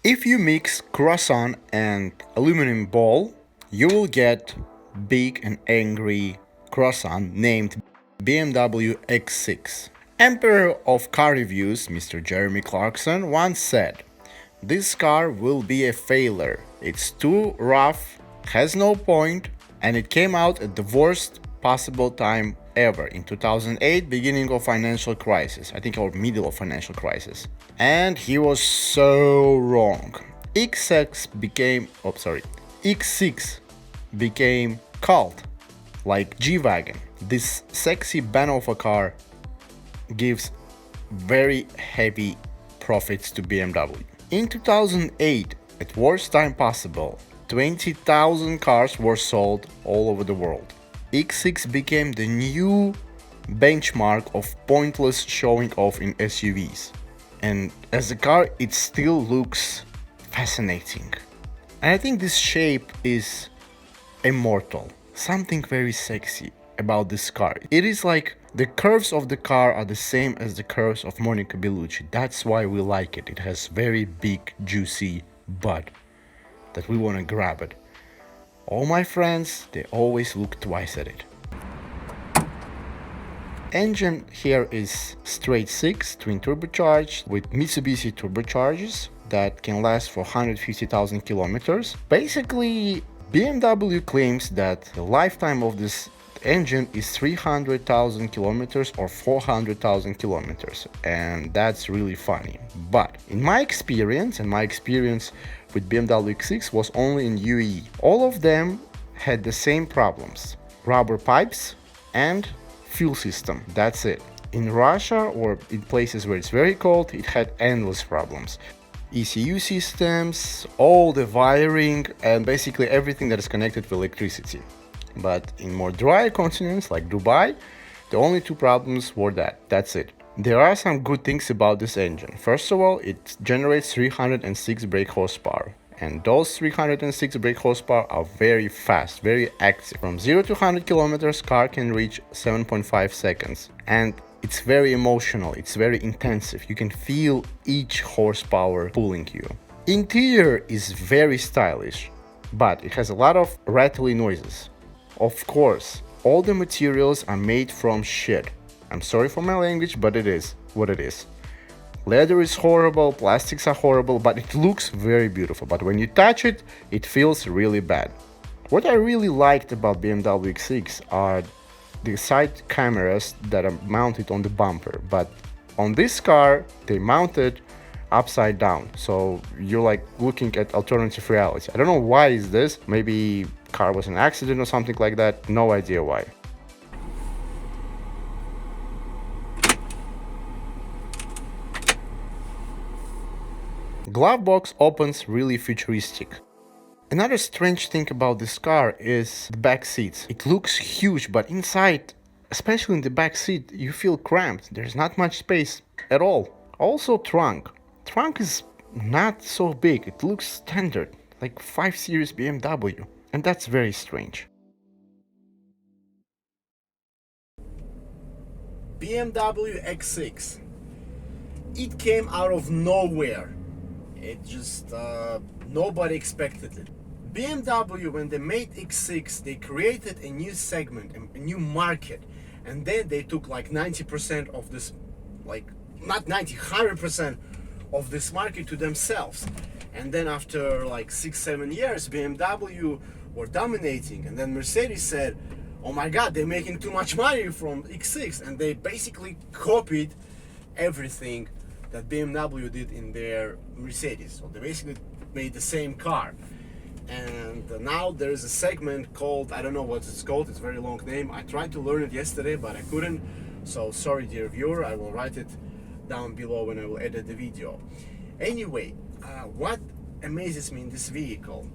If you mix croissant and aluminum ball, you will get big and angry croissant named BMW X6. Emperor of car reviews, Mr. Jeremy Clarkson, once said, "This car will be a failure. It's too rough, has no point, and it came out at the worst possible time ever in 2008, beginning of financial crisis, I think, or middle of financial crisis." And he was so wrong. X6 became cult, like G-Wagon. This sexy ban of a car gives very heavy profits to BMW. In 2008, at worst time possible, 20,000 cars were sold all over the world. X6 became the new benchmark of pointless showing off in SUVs. And as a car, it still looks fascinating. And I think this shape is immortal. Something very sexy about this car. It is like the curves of the car are the same as the curves of Monica Bellucci. That's why we like it. It has very big, juicy butt that we want to grab it. All my friends, they always look twice at it. Engine here is straight 6 twin turbocharged with Mitsubishi turbochargers that can last for 150,000 kilometers. Basically, BMW claims that the lifetime of this engine is 300,000 kilometers or 400,000 kilometers, and that's really funny. But in my experience, with BMW X6 was only in UAE. All of them had the same problems: rubber pipes and fuel system. That's it. In Russia or in places where it's very cold, it had endless problems. ECU systems, all the wiring, and basically everything that is connected with electricity. But in more dry continents like Dubai, the only two problems were that's it. There are some good things about this engine. First of all, it generates 306 brake horsepower. And those 306 brake horsepower are very fast, very active. From 0 to 100 kilometers, car can reach 7.5 seconds. And it's very emotional, it's very intensive. You can feel each horsepower pulling you. Interior is very stylish, but it has a lot of rattly noises. Of course, all the materials are made from shit. I'm sorry for my language, but it is what it is. Leather is horrible, plastics are horrible, but it looks very beautiful. But when you touch it, it feels really bad. What I really liked about BMW X6 are the side cameras that are mounted on the bumper. But on this car, they mounted upside down. So you're like looking at alternative reality. I don't know why is this. Maybe car was an accident or something like that. No idea why. Glove box opens really futuristic. Another strange thing about this car is the back seats. It looks huge, but inside, especially in the back seat, you feel cramped. There's not much space at all. Also trunk. Trunk is not so big. It looks standard, like 5 Series BMW. And that's very strange. BMW X6. It came out of nowhere. It just, nobody expected it. BMW, when they made X6, they created a new segment, a new market. And then they took like 90% of this, like, not 90, 100% of this market to themselves. And then after like 6-7 years, BMW were dominating. And then Mercedes said, oh my God, they're making too much money from X6. And they basically copied everything that BMW did in their Mercedes. So they basically made the same car. And now there's a segment called, I don't know what it's called, it's a very long name. I tried to learn it yesterday, but I couldn't. So sorry, dear viewer, I will write it down below when I will edit the video. Anyway, what amazes me in this vehicle,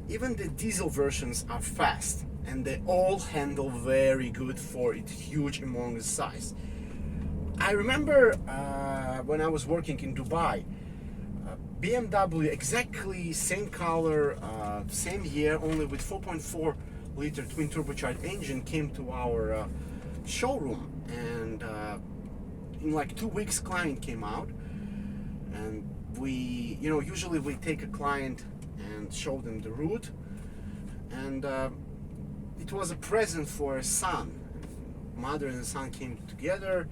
even the diesel versions are fast and they all handle very good for its huge humongous size. I remember when I was working in Dubai, BMW, exactly same color, same year, only with 4.4 liter twin turbocharged engine, came to our showroom, and in like 2 weeks client came out, and usually we take a client and show them the route, and it was a present for a son. Mother and son came together,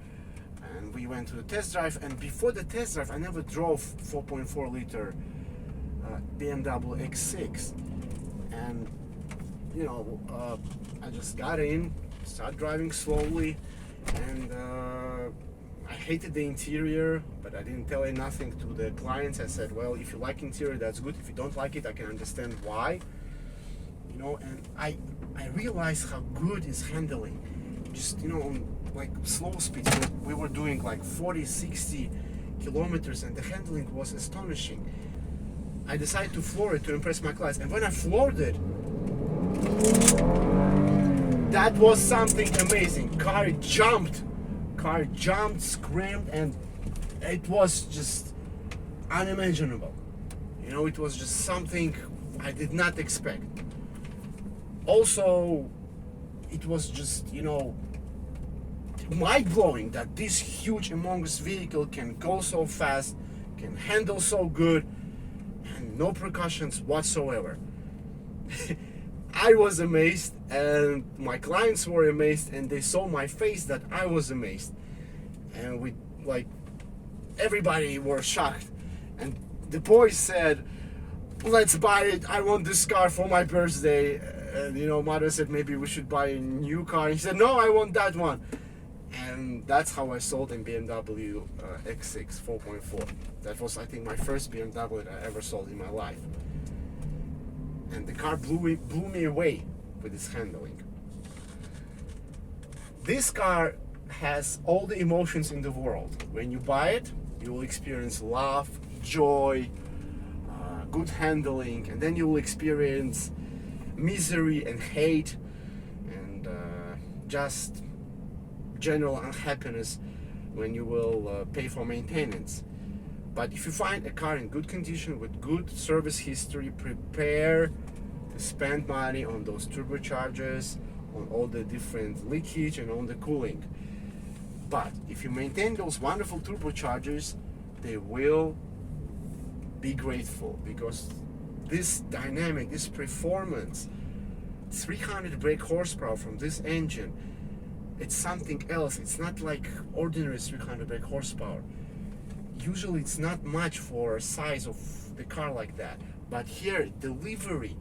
and we went to the test drive. And before the test drive, I never drove 4.4 liter BMW X6, and I just got in, started driving slowly, and I hated the interior, but I didn't tell nothing to the clients. I said, well, if you like interior, that's good. If you don't like it, I can understand why. And I realized how good is handling. Just, on like slow speeds, we were doing like 40, 60 kilometers, and the handling was astonishing. I decided to floor it to impress my clients, and when I floored it, that was something amazing. Car jumped, screamed, and it was just unimaginable. It was just something I did not expect. Also, it was just, mind-blowing that this huge, humongous vehicle can go so fast, can handle so good, and no precautions whatsoever. I was amazed, and my clients were amazed, and they saw my face that I was amazed. And everybody were shocked. And the boys said, let's buy it, I want this car for my birthday. And mother said, maybe we should buy a new car. He said, no, I want that one. And that's how I sold a BMW X6 4.4. That was, I think, my first BMW that I ever sold in my life. And the car blew me away with its handling. This car has all the emotions in the world. When you buy it, you will experience love, joy, good handling, and then you will experience misery and hate, and just general unhappiness when you will pay for maintenance. But if you find a car in good condition with good service history, prepare to spend money on those turbochargers, on all the different leakage and on the cooling. But if you maintain those wonderful turbochargers, they will be grateful, because this dynamic, this performance, 300 brake horsepower from this engine, it's something else. It's not like ordinary 300 brake horsepower. Usually it's not much for a size of the car like that, but here delivery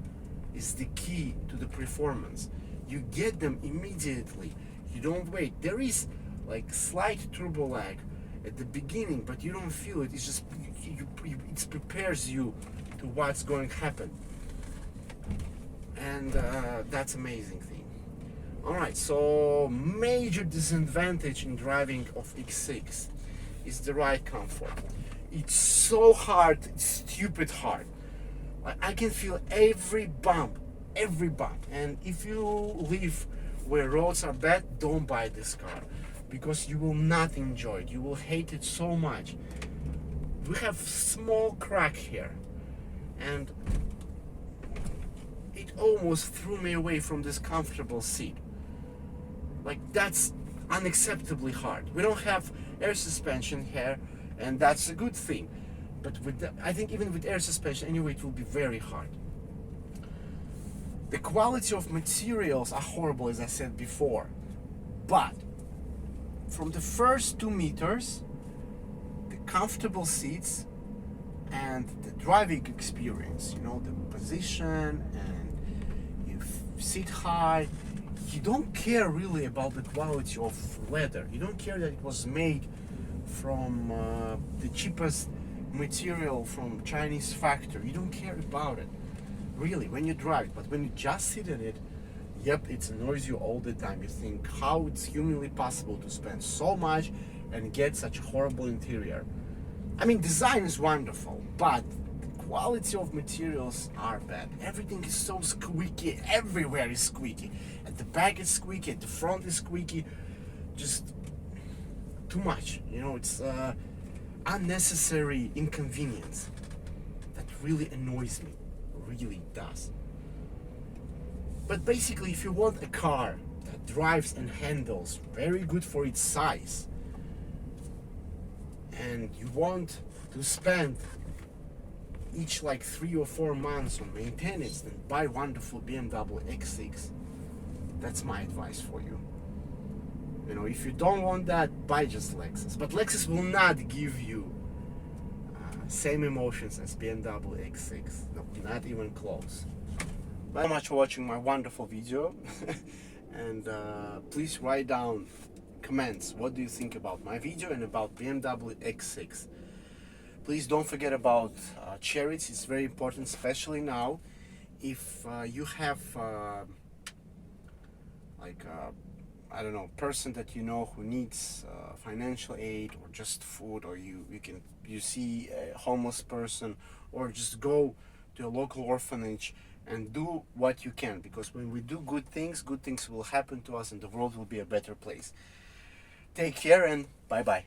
is the key to the performance. You get them immediately, you don't wait. There is like slight turbo lag at the beginning, but you don't feel it. It's just it prepares you to what's going to happen, and that's amazing thing. All right, so major disadvantage in driving of X6 is the ride comfort. It's so hard, it's stupid hard. I can feel every bump, and if you live where roads are bad, don't buy this car, because you will not enjoy it. You will hate it so much. We have small crack here, and it almost threw me away from this comfortable seat. Like, that's unacceptably hard. We don't have air suspension here, and that's a good thing. But I think even with air suspension, anyway, it will be very hard. The quality of materials are horrible, as I said before. But from the first 2 meters, the comfortable seats and the driving experience, the position, and you sit high, you don't care really about the quality of leather. You don't care that it was made from the cheapest material from Chinese factory. You don't care about it, really, when you drive. But when you just sit in it, yep, it annoys you all the time. You think how it's humanly possible to spend so much and get such a horrible interior. I mean, design is wonderful, but the quality of materials are bad. Everything is so squeaky. Everywhere is squeaky. At the back is squeaky, at the front is squeaky. Just too much. It's unnecessary inconvenience that really annoys me. Really does. But basically, if you want a car that drives and handles very good for its size, and you want to spend each like 3 or 4 months on maintenance, then buy wonderful BMW X6. That's my advice for you. You know, if you don't want that, buy just Lexus. But Lexus will not give you same emotions as BMW X6. No, not even close. Thank you so much for watching my wonderful video. And please write down comments. What do you think about my video and about BMW X6? Please don't forget about charity. It's very important, especially now. If you have I don't know, person that you know who needs financial aid or just food, or you see a homeless person, or just go to a local orphanage and do what you can, because when we do good things will happen to us and the world will be a better place. Take care and bye bye.